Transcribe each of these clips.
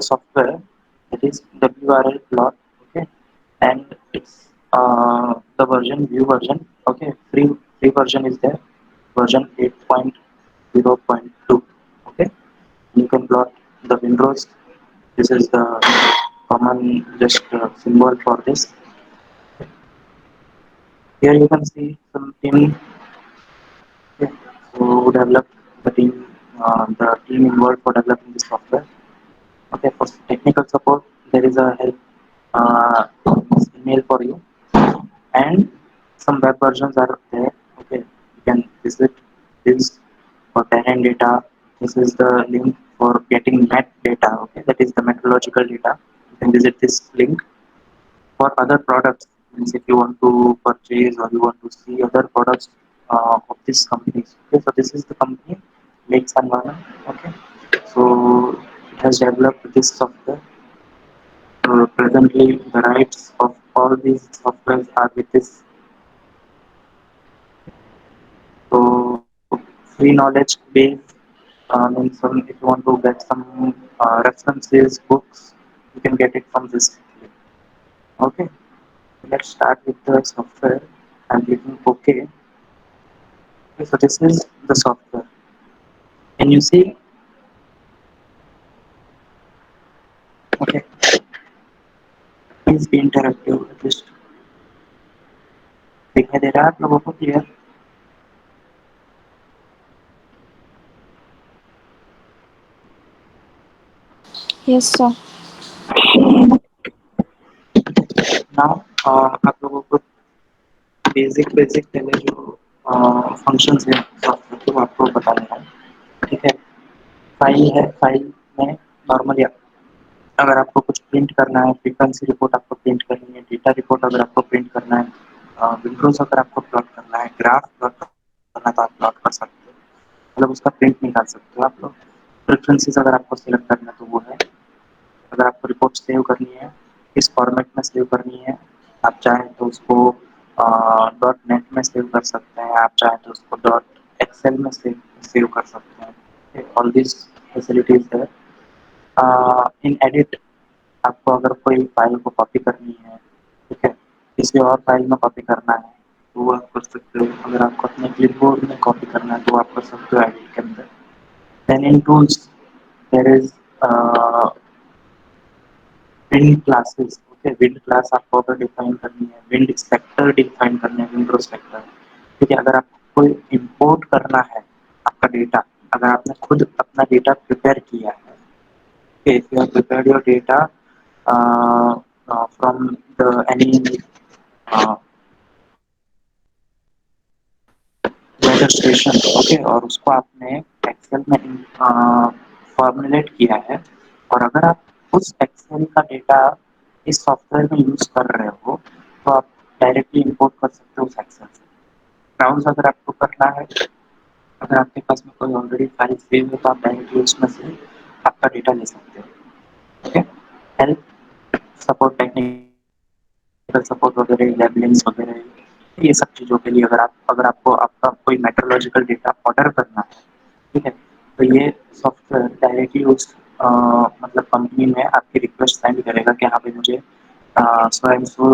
software that is WRL plot, okay, and it's the version view version, okay, free version is there, version 8.0.2, okay. You can plot the windrows. This is the common just symbol for this. Here you can see some team. Okay. So who developed the team involved for developing this software. Okay, for technical support, there is a help email for you, and some web versions are there. Okay, you can visit this for Terrain data. This is the link for getting met data. Okay, that is the meteorological data. You can visit this link for other products. Means if you want to purchase or you want to see other products of these companies. Okay, so this is the company Lakes Environment. Okay, so it has developed this software. Presently, the rights of all these softwares are with this. So free knowledge base means if you want to get some references, books, you can get it from this. Okay, let's start with the software. I'm clicking OK. Okay, so this is the software. Can you see? Okay, please be interactive. At least दिखाई दे रहा है आप लोगों को clear? Yes, sir. Now आप लोगों को basic पहले जो फंक्शंस हैं सॉफ्टवेयर को आपको बता रहा हूँ. ठीक है, फाइल है, फाइल में नॉर्मली अगर आपको कुछ प्रिंट करना है, फ्रीक्वेंसी रिपोर्ट आपको प्रिंट करनी है, डेटा रिपोर्ट अगर आपको प्रिंट करना है, विंडोज अगर आपको प्लॉट करना है, ग्राफ प्लॉट करना है तो आप प्लॉट कर सकते हो, मतलब उसका प्रिंट निकाल सकते हो आप लोग. प्रेफरेंसेस अगर आपको सिलेक्ट करना है तो वो है. अगर आपको रिपोर्ट सेव करनी है, किस फॉर्मेट में सेव करनी है, आप चाहें तो उसको डॉट नेट में सेव कर सकते हैं, आप चाहें तो उसको डॉट एक्सेल में सेव कर सकते हैं. ऑल दिस फैसिलिटीज है. इन एडिट आपको अगर कोई फाइल को कॉपी करनी है, ठीक है, किसी और फाइल में कॉपी करना है तो वो आप कर सकते हो. अगर आपको अपने क्लिपबोर्ड में कॉपी करना है तो आप कर सकते हो एडिट के अंदर. Then in tools there is wind classes. Okay, wind class आपको अगर डिफाइन करनी है, विंड सेक्टर डिफाइन करना है, विंडो सेक्टर. ठीक है, अगर आपको कोई इंपोर्ट करना है आपका डेटा, अगर आपने खुद अपना डेटा प्रिपेयर किया है, if you have prepared your data from the any uh, weather station, okay, और उसको आपने एक्सेल में फॉर्मुलेट किया है, और अगर आप उस एक्सेल का डेटा इस सॉफ्टवेयर में यूज कर रहे हो तो आप डायरेक्टली इंपोर्ट कर सकते हो उस एक्सेल से. ब्राउज अगर आपको करना है, अगर आपके पास में कोई ऑलरेडी फाइल सेव है तो आप डायरेक्टली उसमें से आपका डेटा ले सकते हो. Okay, help support, technical support वगैरह, लेबलिंग्स वगैरह, ये सब चीज़ों के लिए अगर आपको आपका कोई मेट्रोलॉजिकल डेटा ऑर्डर करना है, ठीक है, तो ये सॉफ्टवेयर डायरेक्टली उस मतलब कंपनी में आपकी रिक्वेस्ट सेंड करेगा कि हाँ भाई मुझे so and so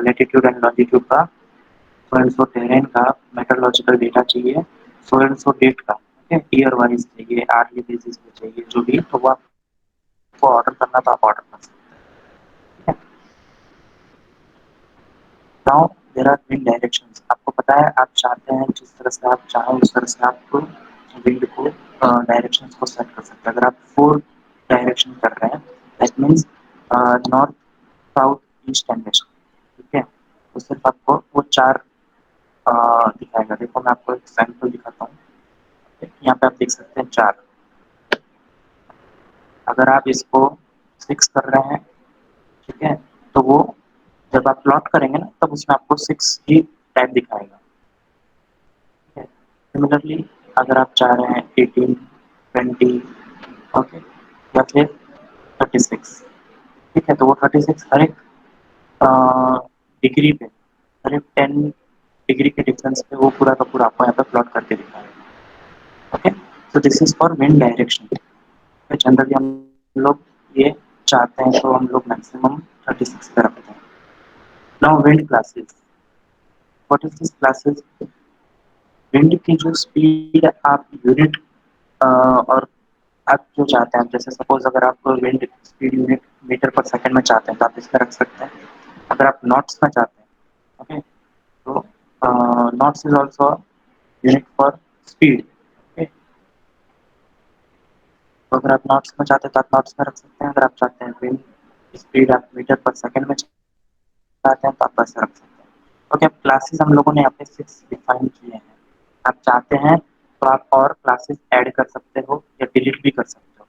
latitude and longitude का, सो एंड सो टेरेन का मेट्रोलॉजिकल डेटा चाहिए, सो एंड सो डेट का, ठीक है, ईयर वाइज चाहिए, आर्ली बेसिस पे चाहिए, जो भी, तो वो आपको ऑर्डर करना तो आप ऑर्डर कर सकते हैं. Now there are wind directions. आपको पता है आप चाहते हैं जिस तरह से आप चाहें उस तरह से आप विंड को डायरेक्शंस को सेट कर सकते हैं. अगर आप 4 डायरेक्शन कर रहे हैं, that means north, south, east and west. ठीक है, तो सिर्फ आपको वो 4 दिखाएगा. देखो मैं आपको एक सैंपल दिखाता हूँ. यहाँ पे आप देख सकते हैं 4. अगर आप इसको 6 कर रहे हैं, ठीक है, तो वो जब आप प्लॉट करेंगे ना तब उसमें आपको 6 ही टाइप दिखाएगा. सिमिलरली अगर आप चाह रहे हैं 18, 20, ओके, या फिर 36, ठीक है, तो वो 36 हर एक डिग्री पे, हर एक 10 डिग्री के डिफरेंस पे वो पूरा का पूरा आपको यहाँ पे प्लॉट करके दिखाएगा. Okay, so this is for wind direction. Generally हम लोग ये चाहते हैं तो हम लोग मैक्सिमम 36 पे रखते हैं। Now wind classes, what is this classes? Wind की जो स्पीड आप यूनिट और आप जो चाहते हैं, जैसे सपोज अगर आप विंड स्पीड यूनिट मीटर पर सेकंड में चाहते हैं तो आप इसमें रख सकते हैं। अगर आप नॉट्स में चाहते हैं, ओके, तो knots is also unit for speed. Okay, तो अगर आप नॉट्स में चाहते हैं तो आप नॉट्स में रख सकते हैं। अगर आप चाहते हैं विंड स्पीड आप मीटर पर सेकंड में चाहते हैं तो आप वैसे रख सकते हैं। ओके, क्लासेस हम लोगों ने यहाँ पे 6 डिफाइन किए हैं। आप चाहते हैं तो आप और क्लासेस ऐड कर सकते हो या डिलीट भी कर सकते हो।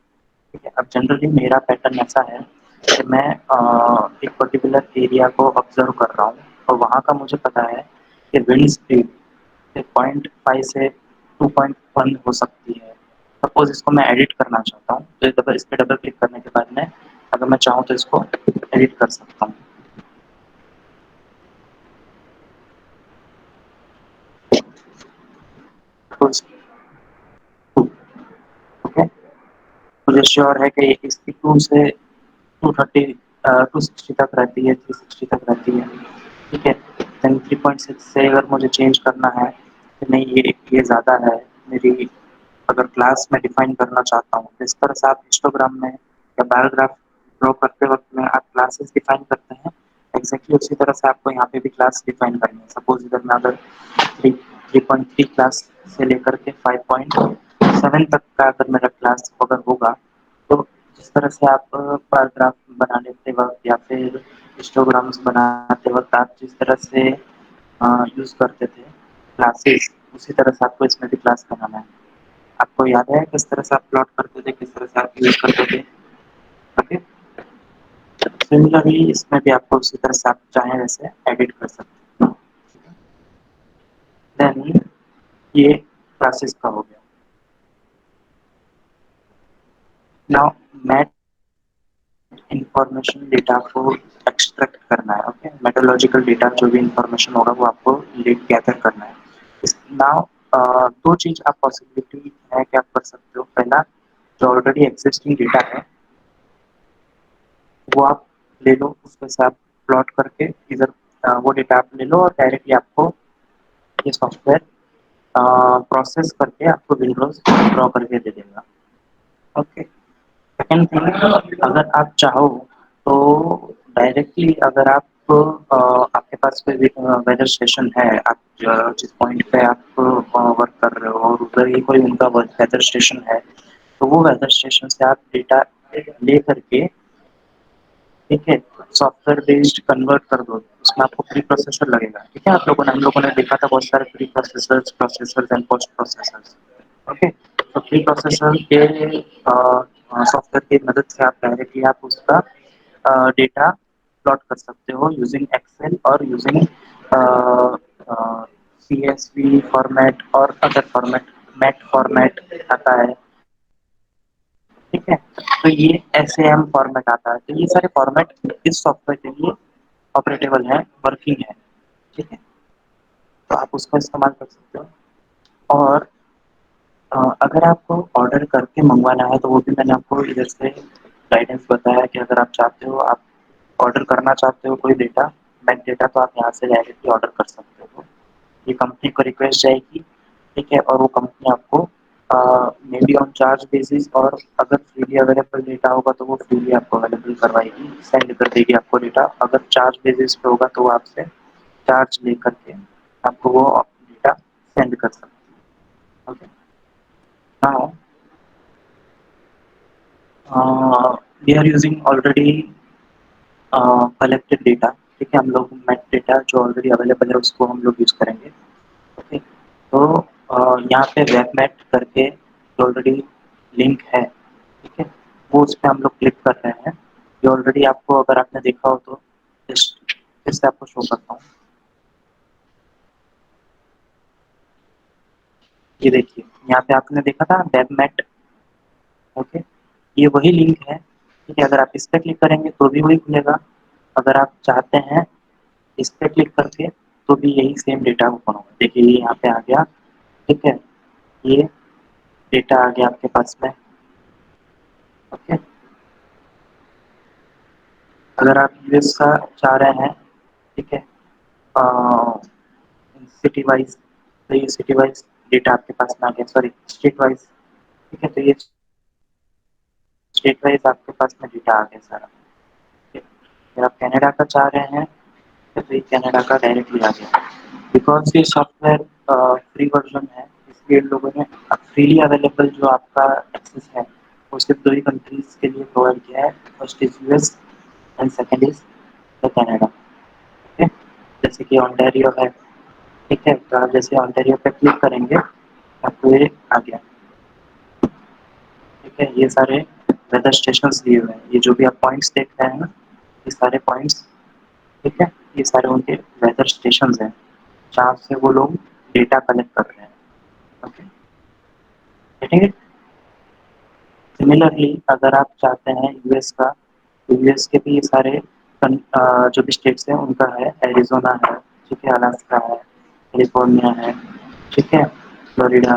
ठीक है, अब जनरली मेरा पैटर्न ऐसा है कि मैं एक पर्टिकुलर एरिया को ऑब्जर्व कर रहा हूँ और वहाँ का मुझे पता है कि विंड स्पीड 0.5 से 2.1 हो सकती है। सपोज इसको मैं एडिट करना चाहता हूँ तो इस पर डबल क्लिक करने के बाद में अगर मैं चाहूँ तो इसको एडिट कर सकता हूँ। तो ओके, मुझे श्योर है कि इसकी 2 से 230 260 तक रहती है, 360 तक रहती है। ठीक है, देन 3.6 से अगर मुझे चेंज करना है कि नहीं ये ज़्यादा है, मेरी अगर क्लास में डिफाइन करना चाहता हूँ जिस तरह से आप हिस्टोग्राम में या पैराग्राफ ड्रॉ करते वक्त में आप क्लासेस डिफाइन करते हैं, एग्जैक्टली उसी तरह से आपको यहाँ पे भी क्लास डिफाइन करनी है। सपोज इधर मैं अगर 3.3 क्लास से लेकर के 5.7 तक का अगर मेरा क्लास अगर होगा तो जिस तरह से आप पैराग्राफ बना लेते वक्त या फिर हिस्टोग्राम्स बनाते वक्त आप जिस तरह से यूज़ करते थे क्लासेस, उसी तरह से आपको इसमें भी क्लास बनाना है। आपको याद है किस तरह से आप प्लॉट करते थे, किस तरह से आप यूज़ करते थे? ओके, सिमिलरली इसमें भी आपको उसी तरह से आप चाहें वैसे एडिट कर सकते हैं। देन ये क्लासेस का हो गया। नाउ मैथ इंफॉर्मेशन डेटा को एक्सट्रैक्ट करना है। ओके, मेट्रोलॉजिकल डेटा जो भी इंफॉर्मेशन होगा वो आपको गैदर करना है। नाउ दो चीज आप पॉसिबिलिटी है कि आप कर सकते हो। पहला, जो ऑलरेडी एग्जिस्टिंग डेटा है वो आप ले लो, उसके साथ प्लॉट करके इधर वो डेटा आप ले लो और डायरेक्टली आपको ये सॉफ्टवेयर प्रोसेस करके आपको विंडोज ड्रॉ करके दे देगा। ओके, सेकंड थिंग, अगर आप चाहो तो डायरेक्टली अगर आप आपके पास कोई वेदर स्टेशन है, आप जिस पॉइंट पे आप वर्क कर रहे हो और उधर ही कोई उनका वेदर स्टेशन है, तो वो वेदर स्टेशन से आप डेटा ले करके, ठीक है, सॉफ्टवेयर बेस्ड कन्वर्ट कर दो। उसमें आपको प्री प्रोसेसर लगेगा। ठीक है, हम लोगों ने देखा था बहुत सारे pre processors, processors and post processors. Okay, तो प्री प्रोसेसर के सॉफ्टवेयर की मदद से आप डायरेक्टली आप उसका डेटा प्लॉट कर सकते हो यूजिंग एक्सेल और यूजिंग CSV फॉर्मेट और अदर फॉर्मेट, मैट फॉर्मेट आता है। ठीक है, तो ये SAM फॉर्मेट आता है। तो ये सारे फॉर्मेट इस सॉफ्टवेयर के लिए ऑपरेटेबल है, वर्किंग है। ठीक है, तो आप उसका इस्तेमाल कर सकते हो। और अगर आपको ऑर्डर करके मंगवाना है तो वो भी मैंने आपको इधर से गाइडेंस बताया कि अगर आप चाहते हो, आप ऑर्डर करना चाहते हो कोई डेटा, मैक डेटा, तो आप यहाँ से डायरेक्टली ऑर्डर कर सकते हो। ये कंपनी को रिक्वेस्ट जाएगी, ठीक है, और वो कंपनी आपको may be on charge basis, और अगर फ्रीली अवेलेबल डेटा होगा तो वो फ्रीली आपको अवेलेबल करवाएगी, सेंड कर देगी आपको डेटा। अगर चार्ज बेसिस पे होगा तो वो आपसे चार्ज ले करके आपको वो डेटा सेंड कर सकते हैं। Okay, now we are using already collected data. ठीक है, हम लोग मैट डेटा जो ऑलरेडी अवेलेबल है उसको हम लोग यूज़ करेंगे। ओके, तो यहाँ पे वेब मैट करके ऑलरेडी लिंक है, ठीक है, वो उस पर हम लोग क्लिक कर रहे हैं। ये ऑलरेडी आपको, अगर आपने देखा हो तो फिर से आपको शो करता हूँ। ये देखिए, यहाँ पे आपने देखा था वेब मैट। ओके, ये वही लिंक है। ठीक है, अगर आप इस पर क्लिक करेंगे तो भी वही खुलेगा। अगर आप चाहते हैं इस पर क्लिक करके तो भी यही सेम डेटा ओपन होगा। देखिए ये यहाँ पे आ गया। ठीक है, ये डेटा आ गया आपके पास में। ओके, अगर आप यूएस का चाह रहे हैं, ठीक है, सिटी वाइज, तो ये सिटी वाइज डेटा आपके पास में आ गया, सॉरी स्टेट वाइज, ठीक है, तो ये स्टेट वाइज आपके पास में डेटा आ गया सारा। अगर आप कनाडा का चाह रहे हैं तो ये कनाडा का डायरेक्टली आ गया। बिकॉज ये सॉफ्टवेयर फ्री वर्जन है, इसलिए इन लोगों ने फ्रीली अवेलेबल जो आपका एक्सेस है वो सिर्फ दो ही कंट्रीज के लिए प्रोवाइड किया है, first is US and second is the Canada. ठीक है, जैसे कि ऑन्टेरियो है, ठीक है, तो आप जैसे ऑन्टेरियो पे क्लिक करेंगे आपको ये आ गया। ठीक है, ये सारे वेदर स्टेशन दिए हुए हैं, ये जो भी आप पॉइंट्स देख रहे हैं ना, ये सारे पॉइंट्स, ठीक है, ये सारे उनके वेदर स्टेशन हैं जहाँ से वो लोग डेटा कलेक्ट कर रहे हैं। ओके, ठीक है। सिमिलरली अगर आप चाहते हैं यूएस का, तो यूएस के भी ये सारे जो भी स्टेट्स हैं उनका है, एरिजोना है, ठीक है, अलास्का है, कैलिफोर्निया है, ठीक है, फ्लोरिडा,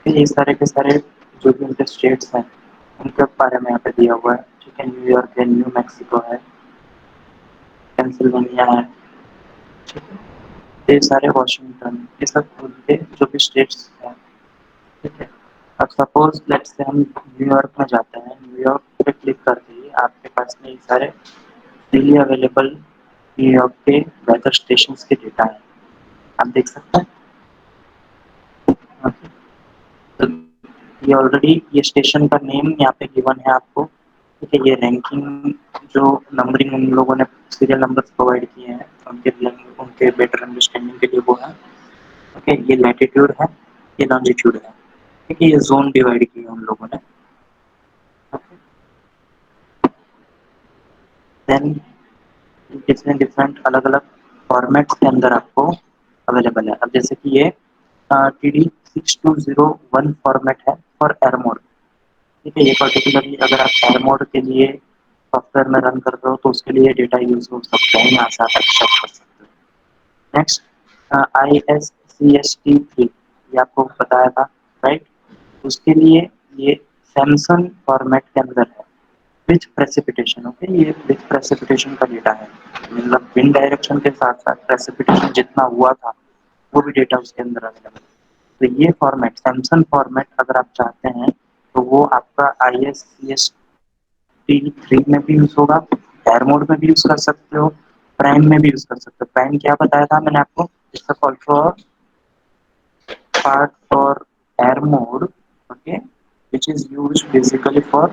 ये सारे के सारे जो भी उनके स्टेट्स हैं उनके बारे में यहाँ पे दिया हुआ है। ठीक है, न्यूयॉर्क है, न्यू मैक्सिको है, पेंसिल्वेनिया है, ठीक है, ये सारे वाशिंगटन, ये सब उनके जो भी स्टेट्स हैं। ठीक है, अब सपोज लेट्स से हम न्यूयॉर्क में जाते हैं, न्यूयॉर्क पे क्लिक करते ही आपके पास में ये सारे फ्रीली अवेलेबल न्यूयॉर्क के वेदर स्टेशन के डेटा है, आप देख सकते हैं। Okay. तो ये ऑलरेडी ये स्टेशन का नेम यहाँ पे गिवन है आपको। ठीक है, ये रैंकिंग जो नंबरिंग उन लोगों ने सीरियल नंबर्स प्रोवाइड किए हैं उनके बेटर अंडरस्टैंडिंग के लिए वो है। ओके, ये लैटिट्यूड है, ये लॉन्जिट्यूड है, ठीक है, ये जोन डिवाइड किए उन लोगों ने। देन डिफरेंट डिफरेंट अलग अलग फॉर्मेट्स के अंदर आपको अवेलेबल है। अब जैसे कि ये TD6201 फॉर्मेट है फॉर एयर मोड। ठीक है, ये पर्टिकुलरली अगर आप एयर मोड के लिए सॉफ्टवेयर में रन कर रहे हो तो उसके लिए डेटा यूज हो सकता है, यहाँ से आप एक्सट्रैक्ट कर सकते हो। नेक्स्ट ISCST3, ये आपको बताया था, राइट, उसके लिए ये सैमसंग फॉर्मेट के अंदर है विथ प्रेसिपिटेशन। ओके, ये विथ प्रेसिपिटेशन का डेटा है, मतलब विंड डायरेक्शन के साथ साथ प्रेसिपिटेशन जितना हुआ था वो भी डेटा उसके अंदर अवेलेबल है। तो ये फॉर्मेट सैमसंग फॉर्मेट अगर आप चाहते हैं तो वो आपका ISCST3 में भी यूज होगा, एयर मोड में भी यूज कर सकते हो, प्राइम में भी यूज कर सकते हो। प्राइम क्या बताया था मैंने आपको, इसका call for part for air mode, okay, which is used basically for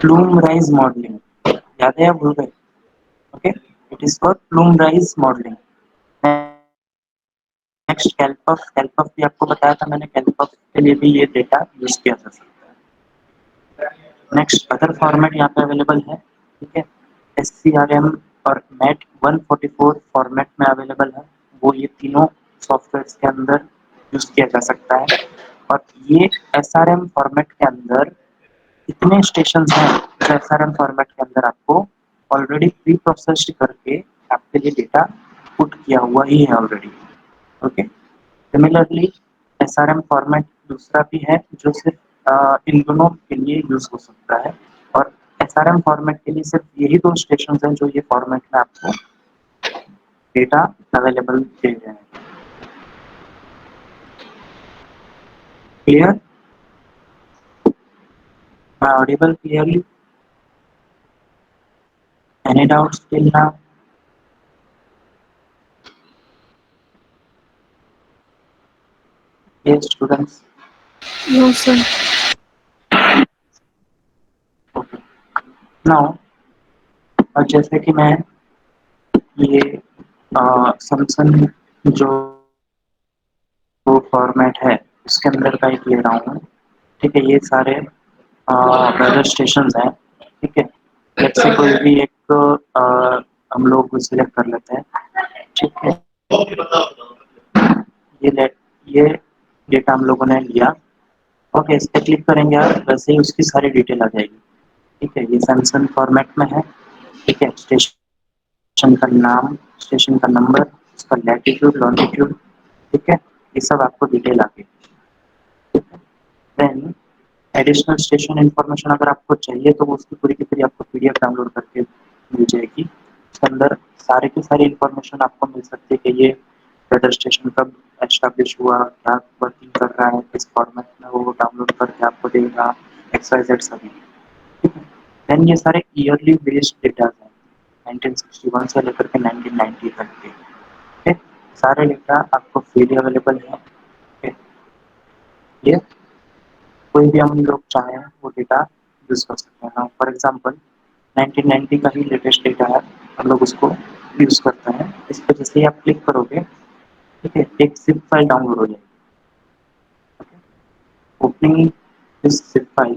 plume rise modeling। याद है या भूल गए? Okay, it is for plume rise modelling. Next CALPUFF, CALPUFF भी आपको बताया था मैंने, कैलपफ के लिए भी ये डेटा यूज किया जा सकता है। नेक्स्ट अदर फॉर्मेट यहाँ पे अवेलेबल है, ठीक है, SCRM और मैट 144 फॉर्मेट में अवेलेबल है, वो ये तीनों सॉफ्टवेयर के अंदर यूज किया जा सकता है। और ये SRM फॉर्मेट के अंदर इतने स्टेशन हैं जो SRM फॉर्मेट के अंदर आपको ऑलरेडी प्री प्रोसेस्ड करके आपके लिए डेटा पुट किया हुआ ही है already. Okay, similarly SRM format दूसरा भी है जो सिर्फ इन दोनों के लिए यूज हो सकता है, और SRM फॉर्मेट के लिए सिर्फ यही दो स्टेशन हैं जो ये फॉर्मेट में आपको डेटा अवेलेबल दे रहे हैं। Clear? Audible clearly? Any doubts till now? Yes students? No, sir. Okay, now और जैसे कि मैं ये सैमसंग जो फॉर्मेट है उसके अंदर का एक ले रहा हूँ। ठीक है, ये सारे वेदर स्टेशन हैं। ठीक है, लेट्स से कोई भी एक हम लोग सिलेक्ट कर लेते हैं। ठीक है, ये डेटा हम लोगों ने लिया। ओके, इस पर क्लिक करेंगे आप, वैसे ही उसकी सारी डिटेल आ जाएगी। ठीक है, ये सैमसंग फॉर्मेट में है। ठीक है, स्टेशन का नाम, स्टेशन का नंबर, उसका लैटिट्यूड लॉन्गिट्यूड, ठीक है, ये सब आपको डिटेल आ गई। देन एडिशनल स्टेशन इन्फॉर्मेशन अगर आपको चाहिए तो वो उसकी पूरी की पूरी आपको पीडीएफ डाउनलोड करके मिल जाएगी। उसके अंदर सारे की सारी इन्फॉर्मेशन आपको मिल सकती है कि ये वेदर स्टेशन कब एस्टैब्लिश हुआ, क्या वर्किंग कर रहा है, किस फॉर्मेट में वो डाउनलोड करके आपको देगा, एक्स वाई जेड सभी। ठीक है। देन ये सारे ईयरली बेस्ड डेटा हैं 1961 से लेकर के 1990 तक के। ठीक है। सारे डेटा आपको फ्रीली अवेलेबल है। ठीक है। ये कोई भी हम लोग चाहें वो डेटा यूज़ कर सकते हैं। फॉर एग्जांपल 1990 का ही लेटेस्ट डेटा है, हम लोग उसको यूज़ करते हैं। इस पर जैसे ही आप क्लिक करोगे, ठीक है, एक जिप फाइल डाउनलोड हो जाएगी। ओपनिंग दिस जिप फाइल,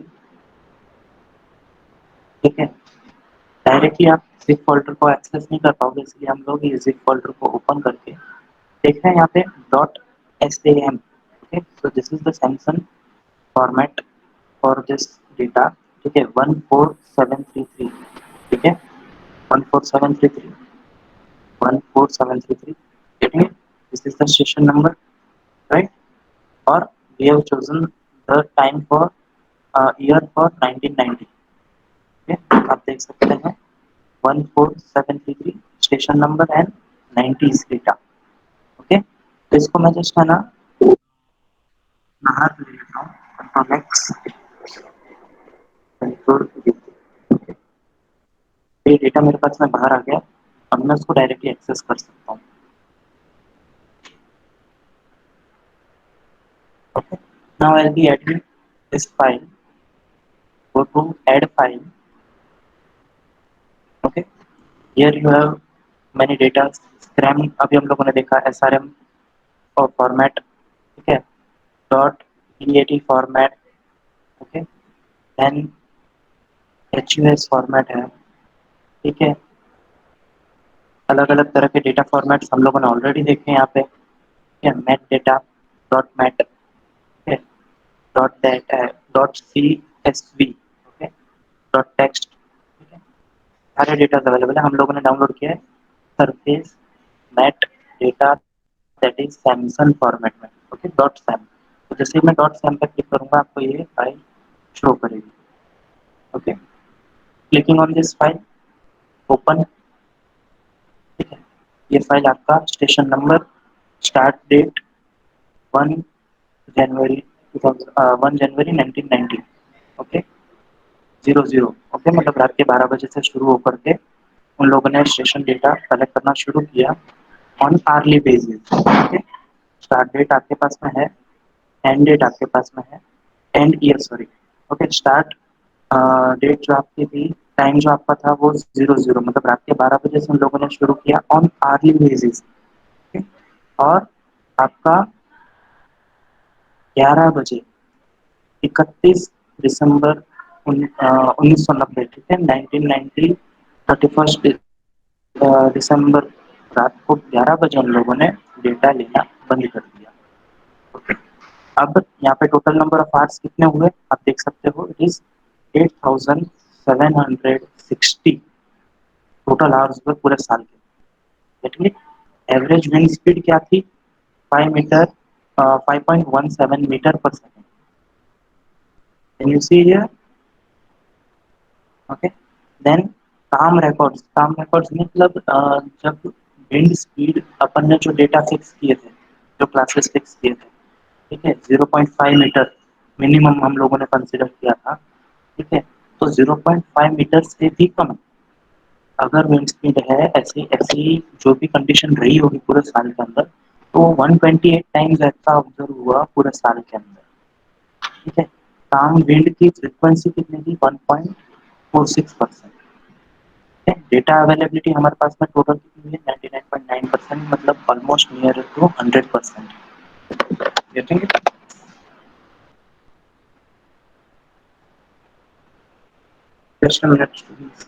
ठीक है, डायरेक्टली आप जिप फोल्डर को एक्सेस नहीं कर पाओगे, इसलिए हम लोग ये जिप फोल्डर को ओपन करके देख रहे हैं यहाँ पे .sam। Okay, so this is the Samsung format for this data. ठीक है, 14733। ठीक है, 14733, 14733। getting it? This is the station number, right? Or we have chosen the time for year for 1990। okay? आप देख सकते हैं 14733 station number and 90s data. Okay, तो इसको मैं जस्ट है ना बाहर ले लेता हूँ, कंट्रोल एक्स, कंट्रोल वी। ये डेटा मेरे पास में बाहर आ गया, अब मैं उसको डायरेक्टली एक्सेस कर सकता हूँ। Okay, now I will be adding this file. Go to add file. Okay, here you have many data. स्क्रैम अभी हम लोगों ने देखा, SRM और फॉर्मेट, ठीक है, .bat format, okay, then HUS format है। ठीक है, अलग अलग तरह के डेटा फॉर्मेट्स हम लोगों ने ऑलरेडी देखे हैं यहाँ पे। ठीक है, मैट डेटा, .मैट, ठीक है, .dat है, .csv, ओके, .text, ठीक है, सारे डेटा अवेलेबल है। हम लोगों ने डाउनलोड किया है surface met data, that is Samsung format में। Okay, .sam। तो जैसे ही मैं .sam पर क्लिक करूंगा आपको ये फाइल शो करेगी। Okay, clicking on this file, open. ठीक है, ये फाइल आपका स्टेशन नंबर, स्टार्ट डेट 1 जनवरी 1 जनवरी 1990, ओके, 00। ओके, मतलब रात के 12 बजे से शुरू होकर के उन लोगों ने स्टेशन डेटा कलेक्ट करना शुरू किया on early basis. Okay, start date आपके पास में है, एंड डेट आपके पास में है, end year sorry. Okay, start date जो आपकी थी, टाइम जो आपका था वो 00, मतलब रात के 12 बजे से उन लोगों ने शुरू किया ऑन आर्ली बेसिस। और आपका 11 बजे 31 दिसंबर 1990, ठीक है, 1990, 31 दिसंबर रात को 11 बजे उन लोगों ने डेटा लेना बंद कर दिया। ओके, अब यहाँ पे टोटल नंबर ऑफ आवर्स कितने हुए आप देख सकते हो, इट इज 8760 टोटल आवर्स हुए पूरे साल के। ठीक है, एवरेज विंड स्पीड क्या थी, 5 मीटर, 5.17 मीटर पर second. Can you see here? Okay, then calm records मतलब जब विंड स्पीड अपन ने जो डेटा फिक्स किए थे, जो क्लासेस फिक्स किए थे, ठीक है, 0.5 मीटर मिनिमम हम लोगों ने कंसिडर किया था। ठीक है, तो 0.5 मीटर से भी कम अगर विंड स्पीड है, ऐसी ऐसी जो भी कंडीशन रही होगी पूरे साल के अंदर, तो 128 टाइम्स ऐसा ऑब्जर्व हुआ पूरे साल के अंदर। ठीक है, काम विंड की फ्रिक्वेंसी कितनी थी, 1.46%। डेटा अवेलेबिलिटी हमारे पास में टोटल कितनी है, 99.9%, मतलब ऑलमोस्ट नियर टू 100%। ठीक है, just a minute please।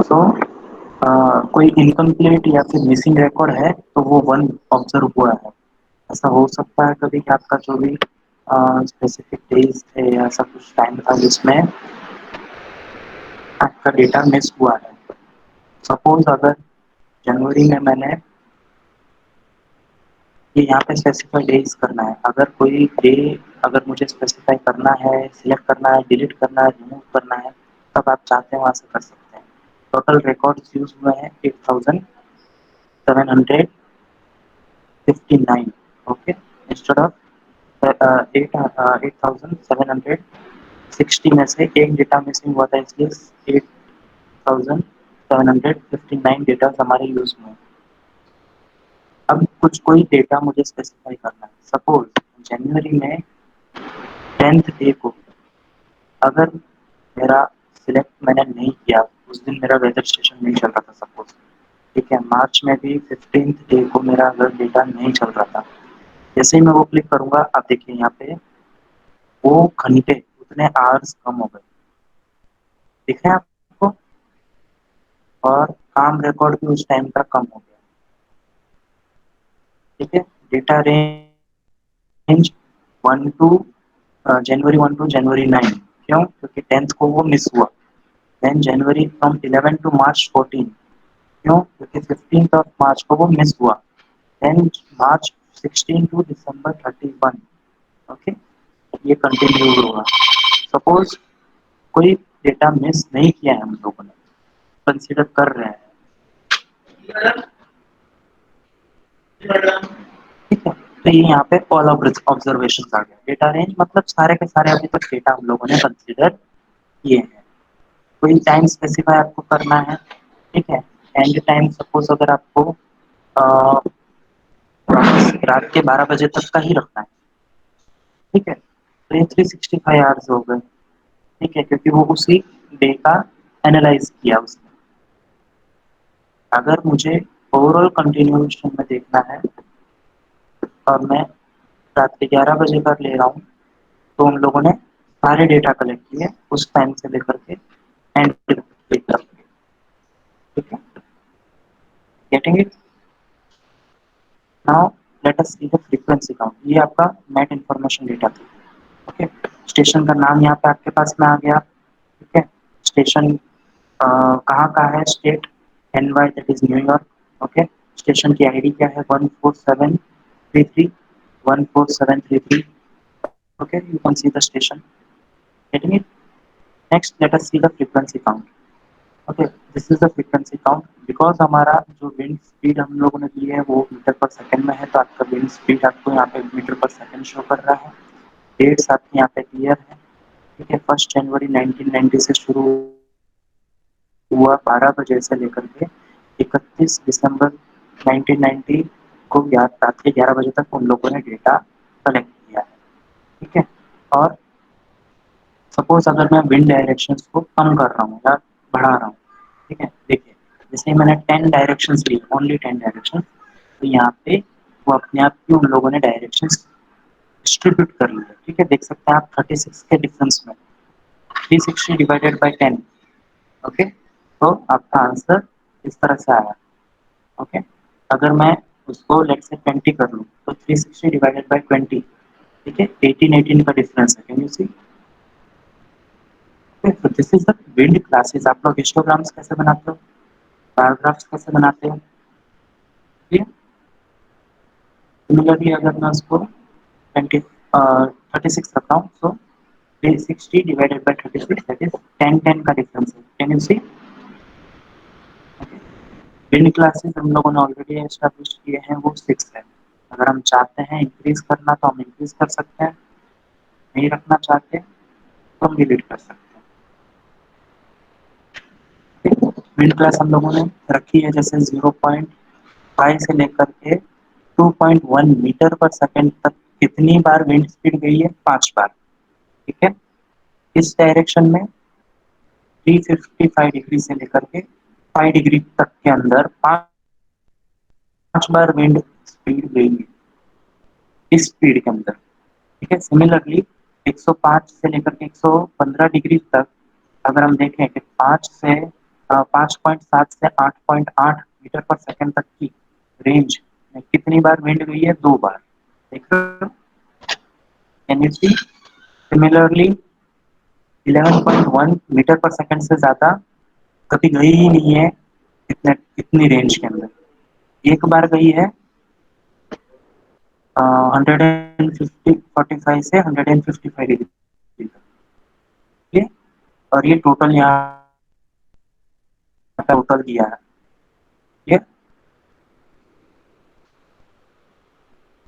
तो कोई इनकम्प्लीट या फिर मिसिंग रिकॉर्ड है तो वो वन ऑब्जर्व हुआ है। ऐसा हो सकता है कभी कि आपका जो भी स्पेसिफिक डेज थे या ऐसा कुछ टाइम था जिसमें आपका डेटा मिस हुआ है। सपोज अगर जनवरी में मैंने ये यहाँ पे स्पेसिफाई डेज करना है, अगर कोई डे अगर मुझे स्पेसिफाई करना है, सिलेक्ट करना है, डिलीट करना है, रिमूव करना है, तब आप चाहते हैं वहाँ से कर सकते हैं। टोटल रिकॉर्ड्स यूज हुए हैं 8759, ओके, इंस्टेड ऑफ 8760 में से एक डेटा मिसिंग हुआ था, इसलिए 8759 डेटा हमारे यूज में। अब कुछ कोई डेटा मुझे स्पेसिफाई करना है। सपोज जनवरी में 10th डे को अगर मेरा सिलेक्ट मैंने नहीं किया, उस दिन मेरा वेदर स्टेशन नहीं चल रहा था सपोज, ठीक है। मार्च में भी 15th डे को मेरा अगर डेटा नहीं चल रहा था, जैसे ही मैं वो क्लिक करूंगा, आप देखिए यहाँ पे वो घंटे उतने आवर्स कम हो गए, दिख रहे हैं आपको, और काम रिकॉर्ड भी उस टाइम का कम हो गया, ठीक है। Data range 1 to January 1 to January 9, क्यों? क्योंकि 10th को वो मिस हुआ। Then January from 11 to March 14, क्यों? क्योंकि 15th ऑफ मार्च को वो मिस हुआ। Then March 16 to December 31, okay, ये कंटिन्यू होगा। सपोज कोई डेटा मिस नहीं किया है, हम लोगों ने कंसिडर कर रहे हैं, ठीक है। तो ये यहाँ पे ऑल ऑब्जर्वेशन आ गया। डेटा रेंज मतलब सारे के सारे अभी तक डेटा हम लोगों ने कंसिडर किए हैं। कोई टाइम स्पेसिफाई आपको करना है, ठीक है। एंड टाइम सपोज अगर आपको रात के 12 बजे तक का ही रखना है, ठीक है, तो ये 365 आवर्स हो गए, ठीक है, क्योंकि वो उसी डे का एनालाइज किया उसने। अगर मुझे ओवरऑल कंटिन्यूएशन में देखना है और मैं रात के 11 बजे का ले रहा हूँ, तो उन लोगों ने सारे डेटा कलेक्ट किए उस टाइम से लेकर के एंड तक, ठीक है। Getting it? Now let us see the frequency count. ये आपका नेट इन्फॉर्मेशन डेटा था, ओके। स्टेशन का नाम यहाँ पे आपके पास में आ गया, ठीक है। स्टेशन कहाँ का है? State NY, that is New York, okay. Station की आईडी क्या है? 14733, 14733, okay, you can see the station, getting it? Next let us see the frequency count, okay, this is the frequency count because हमारा जो wind speed हम लोगों ने ली है वो मीटर पर सेकंड में है, तो आपका wind speed आपको यहाँ पे मीटर पर सेकंड शो कर रहा है। डेट्स आपके यहाँ पे क्लियर है, ठीक है। 1 जनवरी 1990 से शुरू हुआ 12 बजे से लेकर के 31 दिसंबर 1990 को रात के 11 बजे तक उन लोगों ने डेटा कलेक्ट किया है, ठीक है। और सपोज अगर मैं विंड डायरेक्शंस को कम कर रहा हूँ या बढ़ा रहा हूँ, ठीक है, देखिए जैसे मैंने 10 डायरेक्शंस ली, ओनली 10 डायरेक्शन, तो यहाँ पे वो अपने आप ही उन लोगों ने डायरेक्शंस डिस्ट्रीब्यूट कर लिया, ठीक है। देख सकते हैं आप 36 के डिफरेंस में 360 डिवाइडेड बाई 10, ओके, तो आपका आंसर इस तरह से आया, ओके। अगर मैं उसको लेट से 20 कर लूँ तो 360 डिवाइडेड बाई 20, ठीक है, 18 का डिफरेंस है, कैन यू सी? तो this is the wind classes. आप लोग हिस्टोग्राम्स कैसे बनाते हो, पैराग्राफ्स कैसे बनाते हो, ठीक है। सिमिलरली अगर मैं उसको 36 रखता हूँ, so 360 divided by 36, that is 10 का डिफरेंस है, can you see? Wind classes हम लोगों ने ऑलरेडी एस्टैब्लिश किए हैं, वो 6 है। अगर हम चाहते हैं इंक्रीज करना तो हम इंक्रीज कर सकते हैं, नहीं रखना चाहते तो हम डिलीट कर सकते हैं। विंड क्लास हम लोगों ने रखी है, जैसे 0.5 से लेकर के 2.1 मीटर पर सेकेंड तक कितनी बार विंड स्पीड गई है? 5 बार, ठीक है। इस डायरेक्शन में 355 डिग्री से लेकर के 5 डिग्री तक के अंदर 5 बार विंड स्पीड गई है इस स्पीड के अंदर, ठीक है। सिमिलरली 105 से लेकर के 115 डिग्री तक अगर हम देखें कि 5.7 से 8.8 मीटर पर सेकंड तक की रेंज में कितनी बार विंड गई है? 2 बार, देख रहे हो? Can you see? Similarly 11.1 metre पर सेकंड से ज़्यादा कभी गई ही नहीं है इतनी रेंज के अंदर। एक बार गई है 150 45 से 155 डिग्री, ठीक है। और ये टोटल यहाँ टोटल दिया है, ठीक है।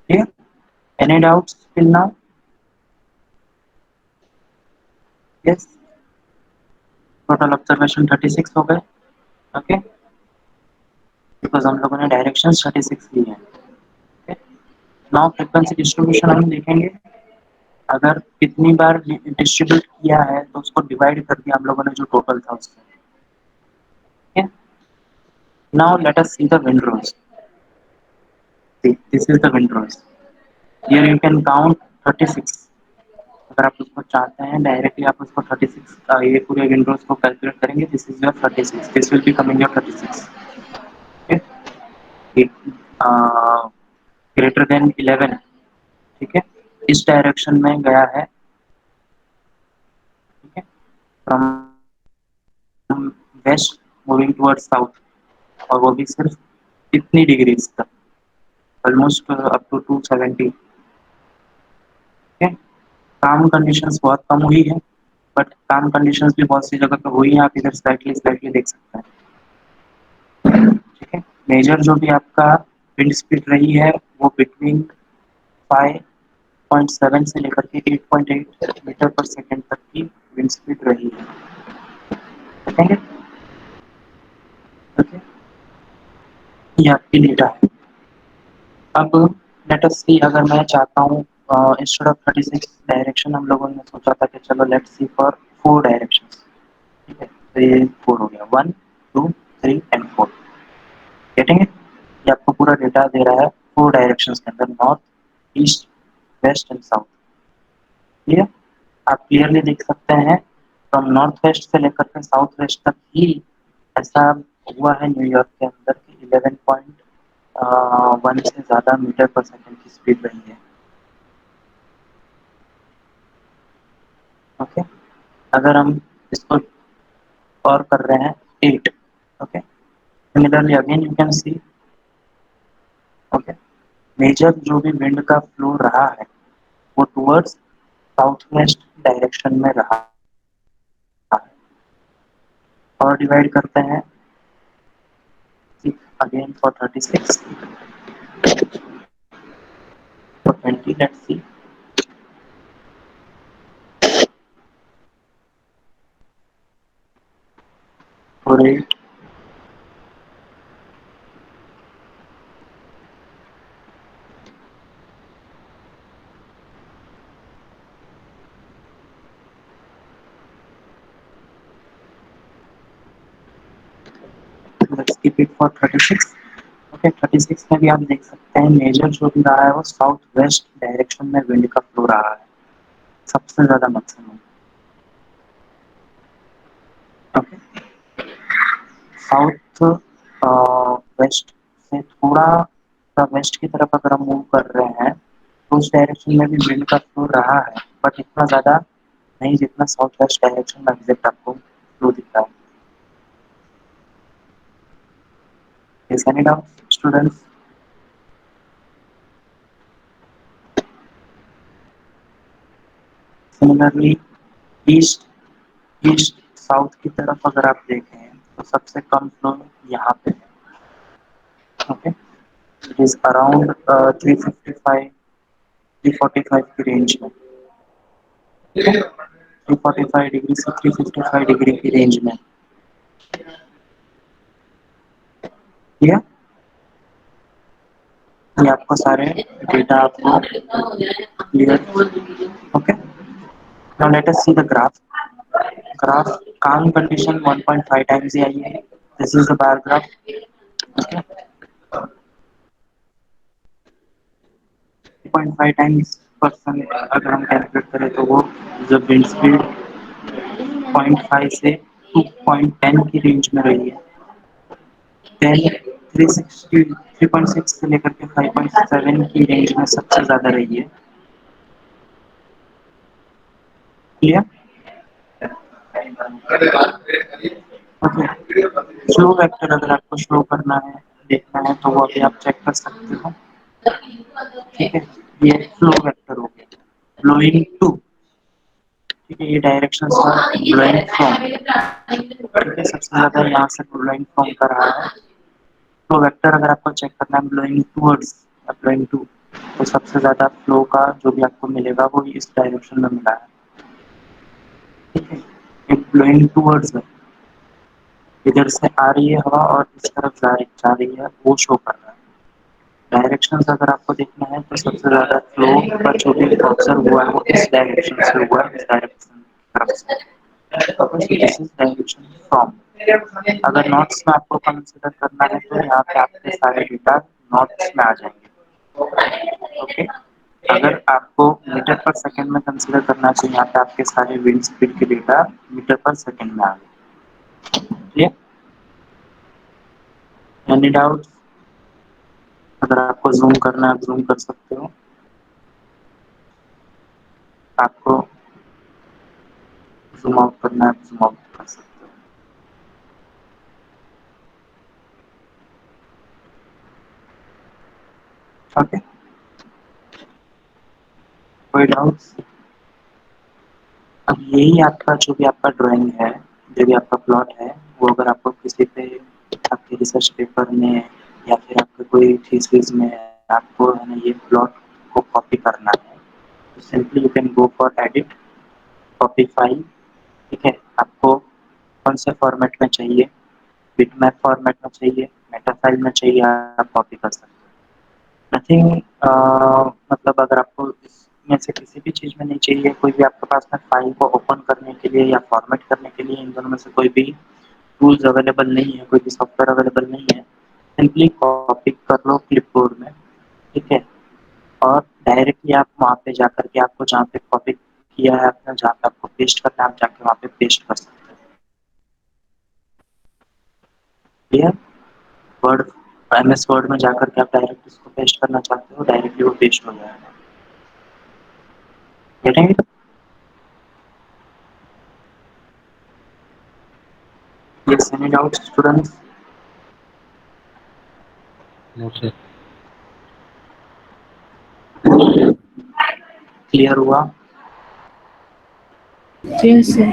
ठीक है, any doubts till now? Yes, total observation 36 हो गए, ओके, बिकॉज हम लोगों ने डायरेक्शन 36 ली है। नाउ फ्रीक्वेंसी डिस्ट्रीब्यूशन हम देखेंगे। अगर कितनी बार डिस्ट्रीब्यूट किया है तो उसको डिवाइड कर दिया हम लोगों ने जो टोटल था उससे, ठीक है। Now let us see the wind rose. This is the wind rose. Here you can count 36। अगर आप उसको चाहते हैं डायरेक्टली आप उसको 36 ये पूरे विंडोज को कैलकुलेट करेंगे। This is your 36, this will be coming your 36, ठीक है। ग्रेटर देन 11, ठीक है, इस डायरेक्शन में गया है, ठीक है, from west moving towards south, और वो भी सिर्फ इतनी डिग्रीज तक, ऑलमोस्ट अप टू 270, ठीक है। काम कंडीशंस बहुत कम हुई है, बट काम कंडीशंस भी बहुत सी जगह पे हुई है, आप इधर स्लाइटली स्लाइटली देख सकते हैं, ठीक है। मेजर जो भी आपका विंड स्पीड रही है वो बिटवीन 5.7 से लेकर के 8.8 मीटर पर सेकेंड तक की विंड स्पीड रही है, देखेंगे, ओके। ये आपकी डेटा है। अब लेट अस सी, अगर मैं चाहता हूँ इंस्टेड ऑफ 36 डायरेक्शन, हम लोगों ने सोचा था कि चलो लेट्स सी फॉर 4 डायरेक्शन, ठीक है। तो ये 4 हो गया, 1 2 3 एंड 4, गेटिंग इट? ये आपको पूरा डेटा दे रहा है 4 डायरेक्शंस के अंदर, north east west and south, clear? आप क्लियरली देख सकते हैं फ्रॉम नॉर्थ वेस्ट से लेकर के साउथ वेस्ट तक ही ऐसा हुआ है न्यूयॉर्क के अंदर की 11.1 से ज़्यादा मीटर पर सेकंड की स्पीड रही है, ओके। अगर हम इसको और कर रहे हैं 8, okay, similarly again you can see, okay, major जो भी विंड का फ्लो रहा है वो टुवर्ड्स साउथ वेस्ट डायरेक्शन में रहा है। और डिवाइड करते हैं again for 36 for 20, let's see, for 8, let's keep it for 36, okay. 36 में भी आप देख सकते हैं मेजर जो भी रहा है वो साउथ वेस्ट डायरेक्शन में विंड का फ्लो रहा है, सबसे ज्यादा मैक्सिमम, ओके। साउथ वेस्ट से थोड़ा सा वेस्ट की तरफ अगर हम मूव कर रहे हैं तो उस डायरेक्शन में भी विंड का फ्लो रहा है, बट इतना ज़्यादा नहीं जितना साउथ वेस्ट डायरेक्शन में एग्जैक्ट आपको फ्लो दिख रहा है। Is any doubt, students? Similarly, east east south की तरफ अगर आप देखें तो सबसे कम फ्लो यहाँ पे है, ओके। इट इज अराउंड 355 345 की रेंज में, 345 डिग्री से 355 डिग्री की रेंज में, ठीक है। ये आपको सारे डेटा आपको clear, okay. Now let us see the graph. Graph काम कंडीशन 1.5 टाइम्स ही आई है, this is the bar graph, okay. 3.5 times person अगर हम कैलकुलेट करें तो वो जब विंड स्पीड 0.5 से 2.10 की रेंज में रही है, देन 360 3.6 से लेकर के 5.7 की रेंज में सबसे ज्यादा रही है, क्लियर? ओके, फ्लो वेक्टर अगर आपको शो करना है, देखना है, तो वो अभी आप चेक कर सकते हो। ठीक है, ये फ्लो वेक्टर हो गया। फ्लोइंग टू, ठीक है, ये डायरेक्शन फ्लोइंग फ्रॉम, ठीक है, सबसे ज्यादा यहाँ से फ्लोइंग फ्रॉम कर रहा है। फ्लो वेक्टर अगर आपको चेक करना है फ्लोइंग टूवर्ड्स या फ्लोइंग टू, तो सबसे ज्यादा फ्लो का जो भी आपको मिलेगा वो इस डायरेक्शन में मिला है। ठीक है, एक फ्लोइंग टूवर्ड्स है, इधर से आ रही है हवा और इस तरफ जा रही है, वो शो कर रहा है। डायरेक्शन अगर आपको देखना है तो सबसे ज्यादा फ्लो का जो भी ऑब्जर्व हुआ है वो इस डायरेक्शन से हुआ है, इस डायरेक्शन की तरफ से। This is direction from. अगर नॉट्स में आपको कंसीडर करना है तो यहाँ पे आपके सारे डेटा नॉट्स में आ जाएंगे। ओके, अगर आपको मीटर पर सेकंड में कंसीडर करना है तो यहाँ पे आपके सारे विंड स्पीड के डेटा मीटर पर सेकंड में आ गए। Any doubt? अगर आपको जूम करना है आप जूम कर सकते हो, आपको जूम आउट करना है आप जूम आउट कर सकते हो। ओके, कोई डाउट्स? अब यही आपका जो भी आपका ड्राइंग है, जो भी आपका प्लॉट है, वो अगर आपको किसी पे आपके रिसर्च पेपर में या फिर आपके कोई थीसिस में आपको है ना ये प्लॉट को कॉपी करना है, तो simply you can go for edit, copy file. ठीक है, आपको कौन से फॉर्मेट में चाहिए, बिटमैप फॉर्मेट में चाहिए, मेटा फाइल में चाहिए, आप कॉपी कर सकते हैं। नथिंग, मतलब अगर आपको इसमें से किसी भी चीज़ में नहीं चाहिए, कोई भी आपके पास में फाइल को ओपन करने के लिए या फॉर्मेट करने के लिए इन दोनों में से कोई भी टूल्स अवेलेबल नहीं है, कोई भी सॉफ्टवेयर अवेलेबल नहीं है, सिंपली कॉपी कर लो क्लिपबोर्ड में। ठीक है, और डायरेक्टली आप वहाँ पे जाकर के आपको जहाँ पे कॉपी किया है आपने, जहाँ पे आपको पेस्ट करना है, आप जाके वहाँ पे पेस्ट कर सकते हैं। क्लियर? वर्ड, MS वर्ड में जाकर के आप डायरेक्ट इसको पेस्ट करना चाहते हो, डायरेक्टली वो पेस्ट हो जाएगा। Getting? Yes, any doubts, students? No sir. Clear हुआ? Yes, sir.